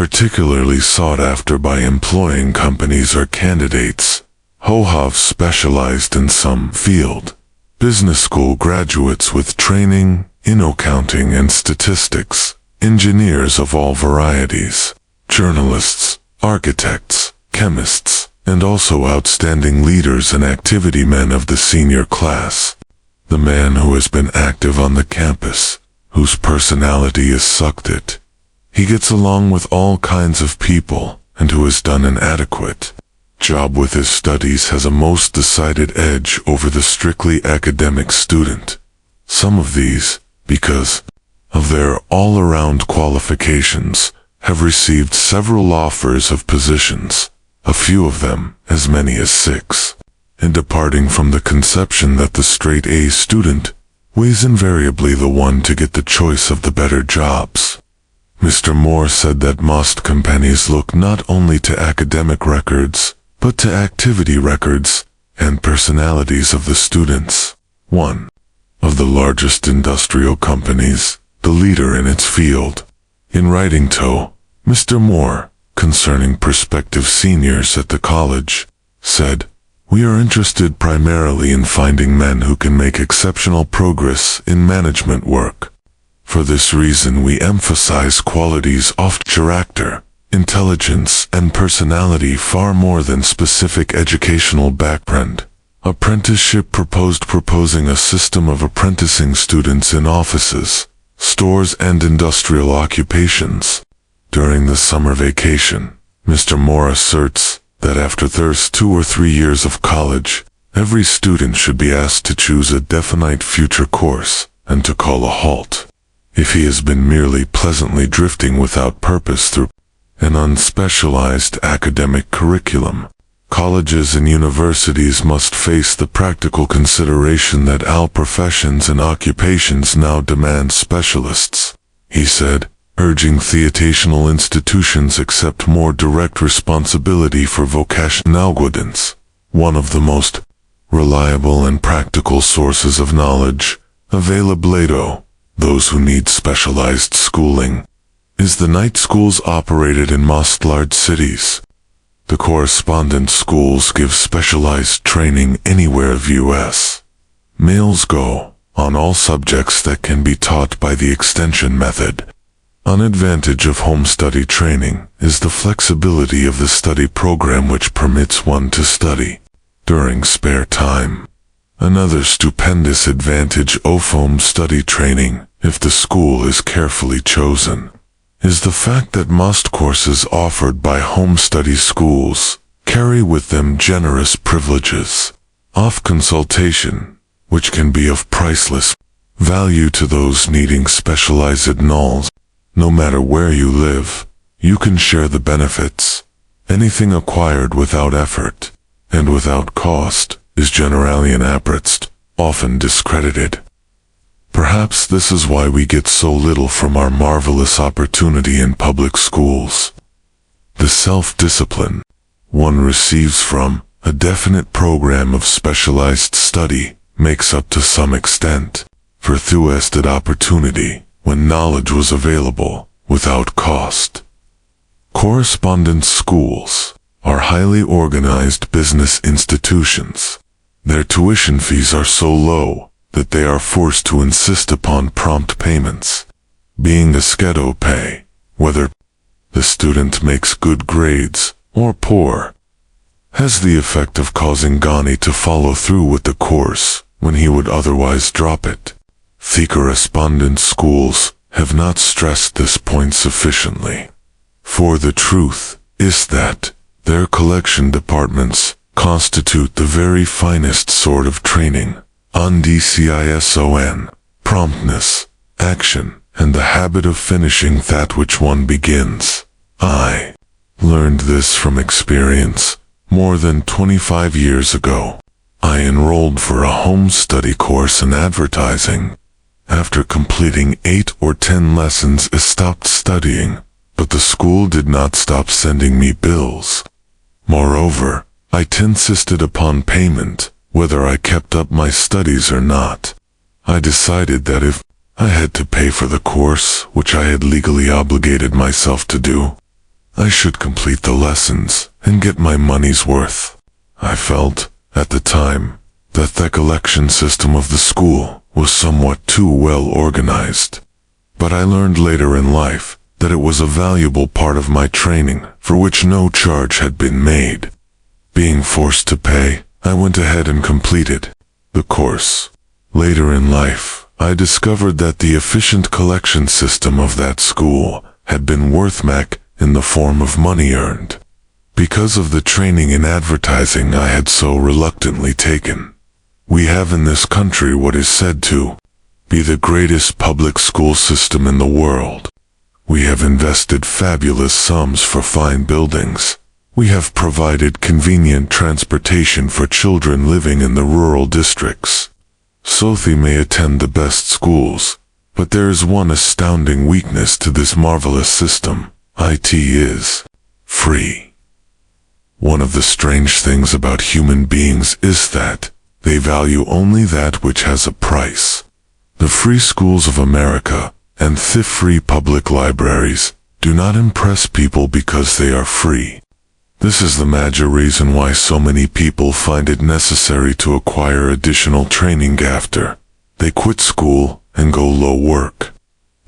particularly sought after by employing companies or candidates who have specialized in some field. Business school graduates with training in accounting and statistics, engineers of all varieties, journalists, architects, chemists, and also outstanding leaders and activity men of the senior class. The man who has been active on the campus, whose personality is sucked it. He gets along with all kinds of people, and who has done an adequate job with his studies has a most decided edge over the strictly academic student. Some of these, because of their all-around qualifications, have received several offers of positions, a few of them as many as 6, and departing from the conception that the straight A student was invariably the one to get the choice of the better jobs. Mr. Moore said that most companies look not only to academic records, but to activity records and personalities of the students. One of the largest industrial companies, the leader in its field. In writing to Mr. Moore concerning prospective seniors at the college, said, "We are interested primarily in finding men who can make exceptional progress in management work. For this reason we emphasize qualities of character, intelligence, and personality far more than specific educational background. Apprenticeship proposing a system of apprenticing students in offices, stores, and industrial occupations. During the summer vacation, Mr. Moore asserts that after there's 2 or 3 years of college, every student should be asked to choose a definite future course, and to call a halt if he has been merely pleasantly drifting without purpose through an unspecialized academic curriculum. Colleges and universities must face the practical consideration that all professions and occupations now demand specialists," he said, urging theatational institutions accept more direct responsibility for vocational guidance. One of the most reliable and practical sources of knowledge available to those who need specialized schooling is the night schools operated in most large cities. The correspondence schools give specialized training anywhere of U.S. males go, on all subjects that can be taught by the extension method. An advantage of home study training is the flexibility of the study program, which permits one to study during spare time. Another stupendous advantage of home study training, if the school is carefully chosen, is the fact that most courses offered by home study schools carry with them generous privileges of consultation, which can be of priceless value to those needing specialized knowledge. No matter where you live, you can share the benefits. Anything acquired without effort and without cost is generally inappropriate, often discredited. Perhaps this is why we get so little from our marvelous opportunity in public schools. The self-discipline one receives from a definite program of specialized study makes up to some extent for wasted opportunity when knowledge was available without cost. Correspondence schools are highly organized business institutions. Their tuition fees are so low that they are forced to insist upon prompt payments. Being a schedule pay, whether the student makes good grades or poor, has the effect of causing Ghani to follow through with the course when he would otherwise drop it. The correspondence schools have not stressed this point sufficiently. For the truth is that their collection departments constitute the very finest sort of training on DCISON, promptness, action, and the habit of finishing that which one begins. I learned this from experience more than 25 years ago. I enrolled for a home study course in advertising. After completing 8 or 10 lessons, I stopped studying, but the school did not stop sending me bills. Moreover, I insisted upon payment, whether I kept up my studies or not. I decided that if I had to pay for the course, which I had legally obligated myself to do, I should complete the lessons and get my money's worth. I felt, at the time, that the collection system of the school was somewhat too well organized. But I learned later in life that it was a valuable part of my training for which no charge had been made. Being forced to pay, I went ahead and completed the course. Later in life, I discovered that the efficient collection system of that school had been worth MAC in the form of money earned, because of the training in advertising I had so reluctantly taken. We have in this country what is said to be the greatest public school system in the world. We have invested fabulous sums for fine buildings. We have provided convenient transportation for children living in the rural districts. So they may attend the best schools, but there is one astounding weakness to this marvelous system. It is free. One of the strange things about human beings is that they value only that which has a price. The free schools of America and the free public libraries do not impress people because they are free. This is the major reason why so many people find it necessary to acquire additional training after they quit school and go low work.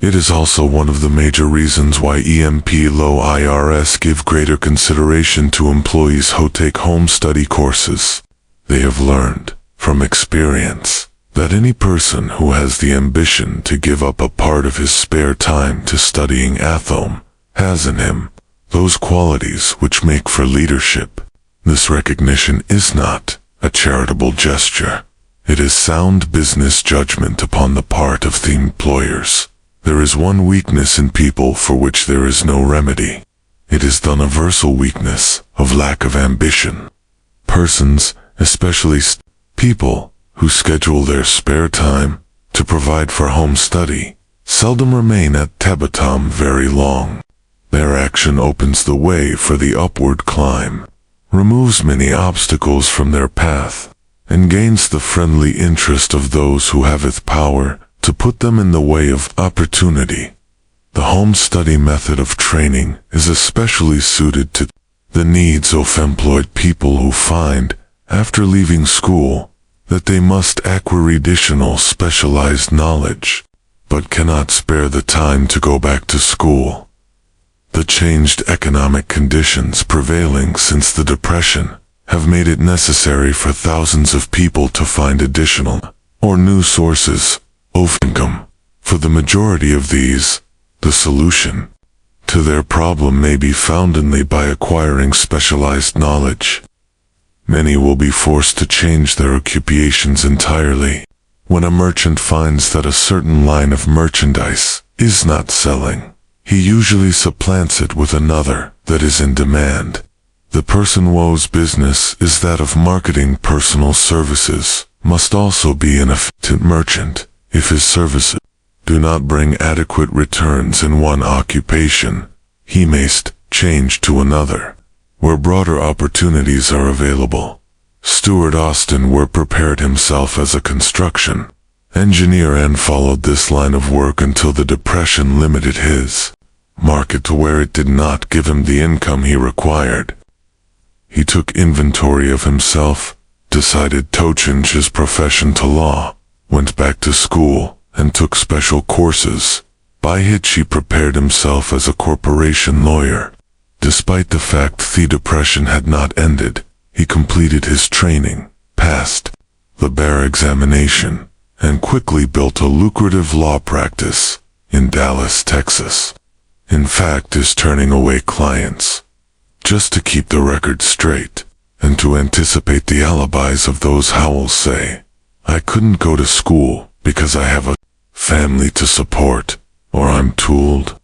It is also one of the major reasons why low IRS give greater consideration to employees who take home study courses. They have learned, from experience, that any person who has the ambition to give up a part of his spare time to studying at home has in him those qualities which make for leadership. This recognition is not a charitable gesture. It is sound business judgment upon the part of the employers. There is one weakness in people for which there is no remedy. It is the universal weakness of lack of ambition. Persons, especially people, who schedule their spare time to provide for home study, seldom remain at Tabbatam very long. Their action opens the way for the upward climb, removes many obstacles from their path, and gains the friendly interest of those who have the power to put them in the way of opportunity. The home study method of training is especially suited to the needs of employed people who find, after leaving school, that they must acquire additional specialized knowledge, but cannot spare the time to go back to school. The changed economic conditions prevailing since the Depression have made it necessary for thousands of people to find additional or new sources of income. For the majority of these, the solution to their problem may be found only by acquiring specialized knowledge. Many will be forced to change their occupations entirely. When a merchant finds that a certain line of merchandise is not selling, he usually supplants it with another that is in demand. The person whose business is that of marketing personal services must also be an efficient merchant. If his services do not bring adequate returns in one occupation, he may change to another, where broader opportunities are available. Stuart Austin prepared himself as a construction engineer and followed this line of work until the Depression limited his market to where it did not give him the income he required. He took inventory of himself, decided to change his profession to law, went back to school, and took special courses, by which he prepared himself as a corporation lawyer. Despite the fact the Depression had not ended, he completed his training, passed the bar examination, and quickly built a lucrative law practice in Dallas, Texas. In fact, is turning away clients just to keep the record straight, and to anticipate the alibis of those who will say, "I couldn't go to school because I have a family to support," or "I'm tooled."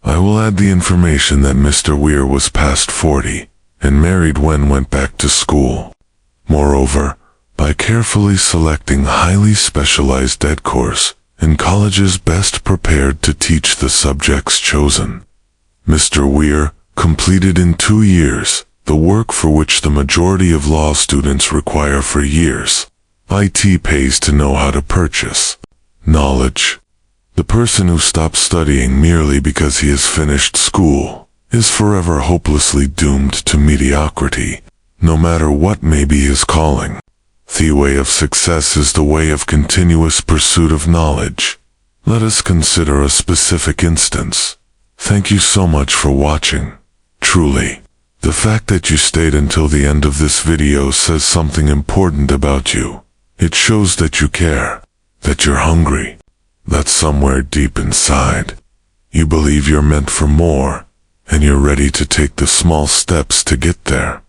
I will add the information that Mr. Weir was past 40 and married when went back to school. Moreover, by carefully selecting highly specialized ed course in colleges best prepared to teach the subjects chosen, Mr. Weir completed in 2 years the work for which the majority of law students require for years. It pays to know how to purchase knowledge. The person who stops studying merely because he has finished school is forever hopelessly doomed to mediocrity, no matter what may be his calling. The way of success is the way of continuous pursuit of knowledge. Let us consider a specific instance. Thank you so much for watching. Truly, the fact that you stayed until the end of this video says something important about you. It shows that you care, that you're hungry, that somewhere deep inside, you believe you're meant for more, and you're ready to take the small steps to get there.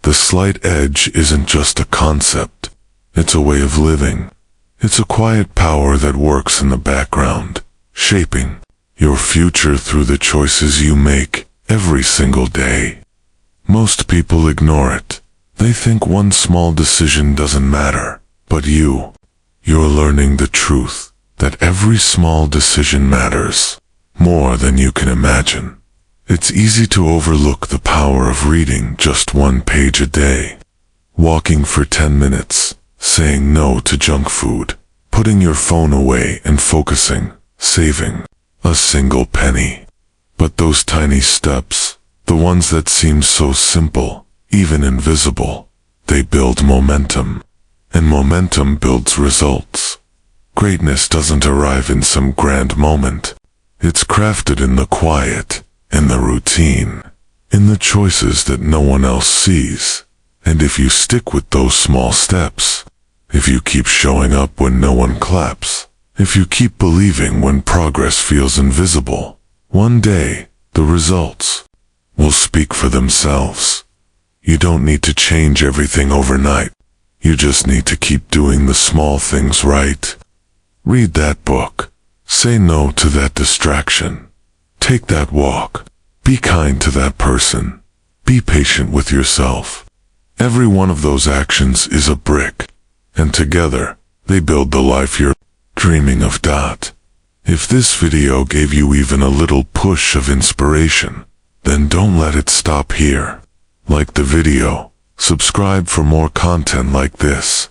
The slight edge isn't just a concept, it's a way of living. It's a quiet power that works in the background, shaping your future through the choices you make every single day. Most people ignore it. They think one small decision doesn't matter, but you're learning the truth that every small decision matters more than you can imagine. It's easy to overlook the power of reading just one page a day, walking for 10 minutes, saying no to junk food, putting your phone away and focusing, saving a single penny. But those tiny steps, the ones that seem so simple, even invisible, they build momentum, and momentum builds results. Greatness doesn't arrive in some grand moment. It's crafted in the quiet, in the routine, in the choices that no one else sees. And if you stick with those small steps, if you keep showing up when no one claps, if you keep believing when progress feels invisible, one day, the results will speak for themselves. You don't need to change everything overnight. You just need to keep doing the small things right. Read that book. Say no to that distraction. Take that walk. Be kind to that person. Be patient with yourself. Every one of those actions is a brick, and together, they build the life you're dreaming of. If this video gave you even a little push of inspiration, then don't let it stop here. Like the video, subscribe for more content like this,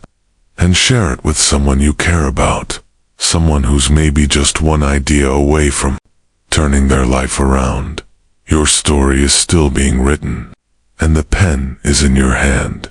and share it with someone you care about, someone who's maybe just one idea away from turning their life around. Your story is still being written, and the pen is in your hand.